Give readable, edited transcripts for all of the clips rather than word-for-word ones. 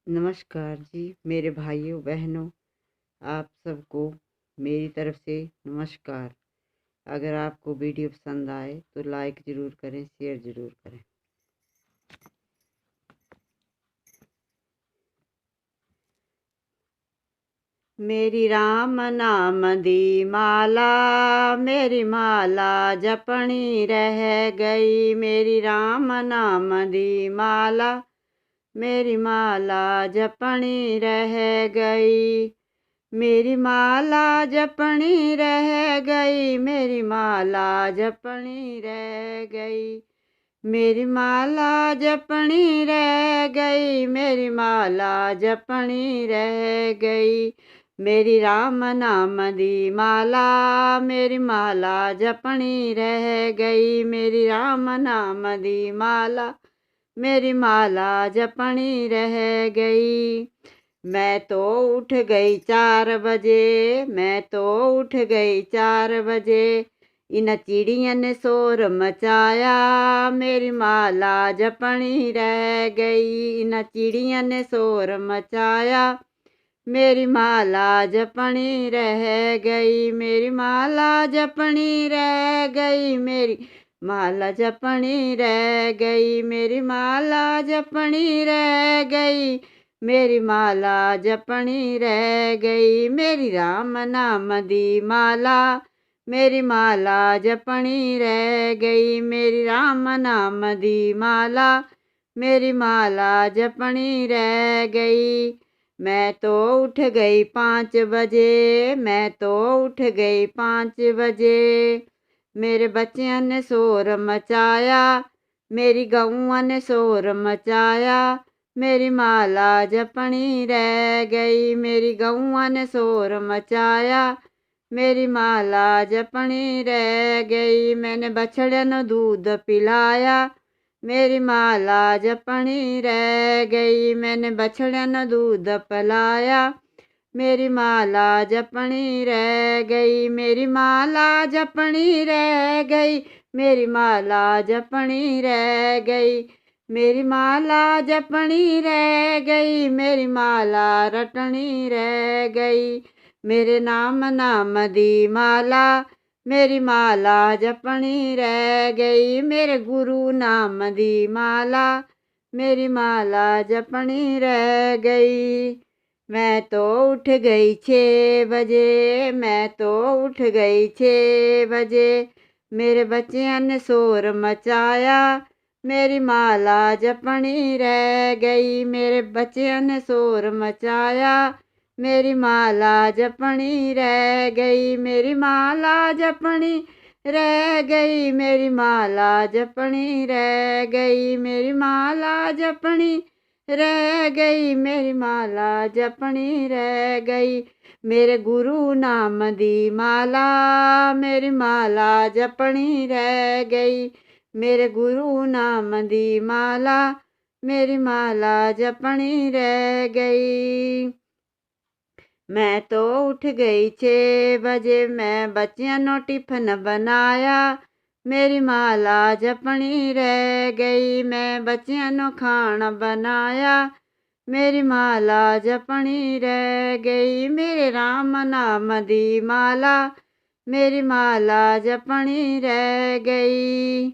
नमस्कार जी मेरे भाइयों बहनों, आप सबको मेरी तरफ से नमस्कार। अगर आपको वीडियो पसंद आए तो लाइक ज़रूर करें, शेयर ज़रूर करें। मेरी राम नाम दी माला, मेरी माला जपनी रह गई। मेरी राम नाम दी माला, मेरी माला जपनी रह गई। मेरी माला जपनी रह गई, मेरी माला जपनी रह गई। मेरी माला जपनी रह गई, मेरी माला जपनी रह गई। मेरी राम नाम दी माला, मेरी माला जपनी रह गई। मेरी राम नाम दी माला, मेरी माला जपनी रह गई। मैं तो उठ गई 4 बजे, मैं तो उठ गई 4 बजे। इन चिड़िया ने शोर मचाया, मेरी माला जपनी रह गई। इन चिड़िया ने शोर मचाया, मेरी माला जपनी रह गई। मेरी माला जपनी रह गई, मेरी माला जपनी रह गई। मेरी माला जपनी रह गई, मेरी माला जपनी रह गई। मेरी राम नाम दी माला, मेरी माला जपनी रह गई। मेरी राम नाम दी माला, मेरी माला जपनी रह गई। मैं तो उठ गई 5 बजे, मैं तो उठ गई 5 बजे। मेरे बच्चियों ने शोर मचाया, मेरी गऊँ ने शोर मचाया। मेरी माला जपनी रह गई, मेरी गऊँ ने शोर मचाया। मेरी माला जपनी रह गई। मैंने बछड़े न दूध पिलाया, मेरी माला जपनी रह गई। मैंने बछड़े न दूध पिलाया, मेरी माला जपनी रह गई। मेरी माला जपनी रह गई, मेरी माला जपनी रह गई। मेरी माला जपनी रह गई, मेरी माला रटनी रह गई। मेरे नाम नाम दी माला, मेरी माला जपनी रह गई। मेरे गुरु नाम दी माला, मेरी माला जपनी रह गई। मैं तो उठ गई 6 बजे, मैं तो उठ गई 6 बजे। मेरे बच्चियों ने शोर मचाया, मेरी माला जपनी रह गई। मेरे बच्चियों ने शोर मचाया, मेरी माला जपनी रह गई। मेरी माला जपनी रह गई, मेरी माला जपनी रह गई। मेरी माला जपनी रह गई, मेरी माला जपनी रह गई। मेरे गुरु नाम दी माला, मेरी माला जपनी रह गई। मेरे गुरु नाम दी माला, मेरी माला जपनी रह गई। मैं तो उठ गई 6 बजे, मैं बच्चियों नो टिफिन बनाया। मेरी माला जपनी रह गई, मैं बच्चियों नो खाना बनाया। मेरी माला जपनी रह गई। मेरे राम नाम दी माला, मेरी माला जपनी रह गई।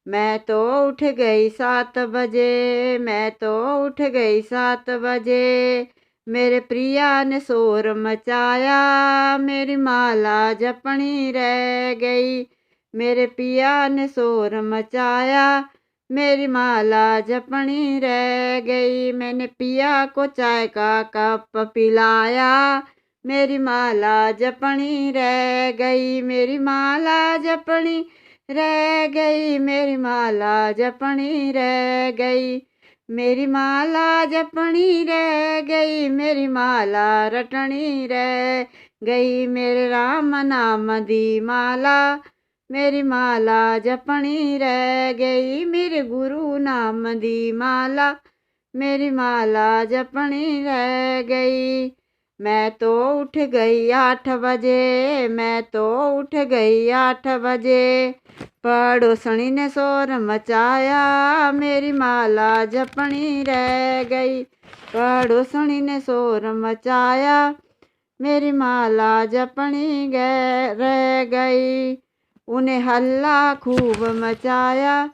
मैं तो उठ गई 7 बजे, मैं तो उठ गई 7 बजे। मेरे प्रिया ने शोर मचाया, मेरी माला जपनी रह गई। मेरे पिया ने शोर मचाया, मेरी माला जपनी रह गई। मैंने पिया को चाय का कप पिलाया, मेरी माला जपनी रह गई। मेरी माला जपनी रह गई, मेरी माला जपनी रह गई। मेरी माला जपनी रह गई, मेरी माला रटनी रह गई। मेरे राम नाम दी माला, मेरी माला जपनी रह गई। मेरे गुरु नाम दी माला, मेरी माला जपनी रह गई। मैं तो उठ गई 8 बजे, मैं तो उठ गई 8 बजे। पड़ोसनी ने शोर मचाया, मेरी माला जपनी रह गई। पड़ोसनी ने शोर मचाया, मेरी माला जपनी रह गई। उन्हें हल्ला खूब मचाया,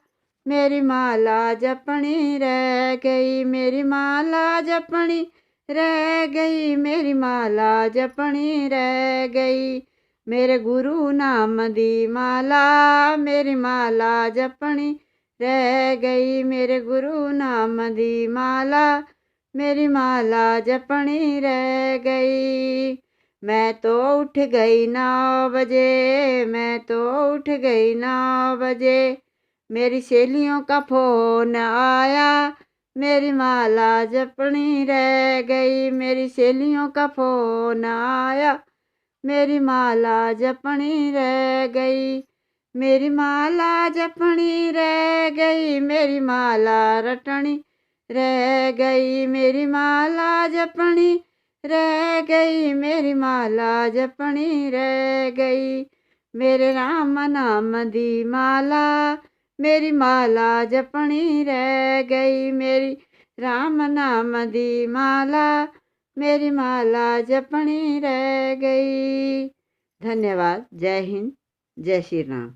मेरी माला जपनी रह गई। मेरी माला जपनी रह गई, मेरी माला जपनी रह गई। मेरे गुरु नाम दी माला, मेरी माला जपनी रह गई। मेरे गुरु नाम दी माला, मेरी माला जपनी रह गई। मैं तो उठ गई 9 बजे, मैं तो उठ गई 9 बजे। मेरी सहेलियों का फोन आया, मेरी माला जपनी रह गई। मेरी सहेलियों का फोन आया, मेरी माला जपनी रह गई। मेरी माला जपनी रह गई, मेरी माला रटनी रह गई। मेरी माला जपनी रह गई, मेरी माला जपनी रह गई। मेरे राम नाम दी माला, मेरी माला जपनी रह गई। मेरी राम नाम दी माला, मेरी माला जपनी रह गई। धन्यवाद। जय हिंद, जय श्री राम।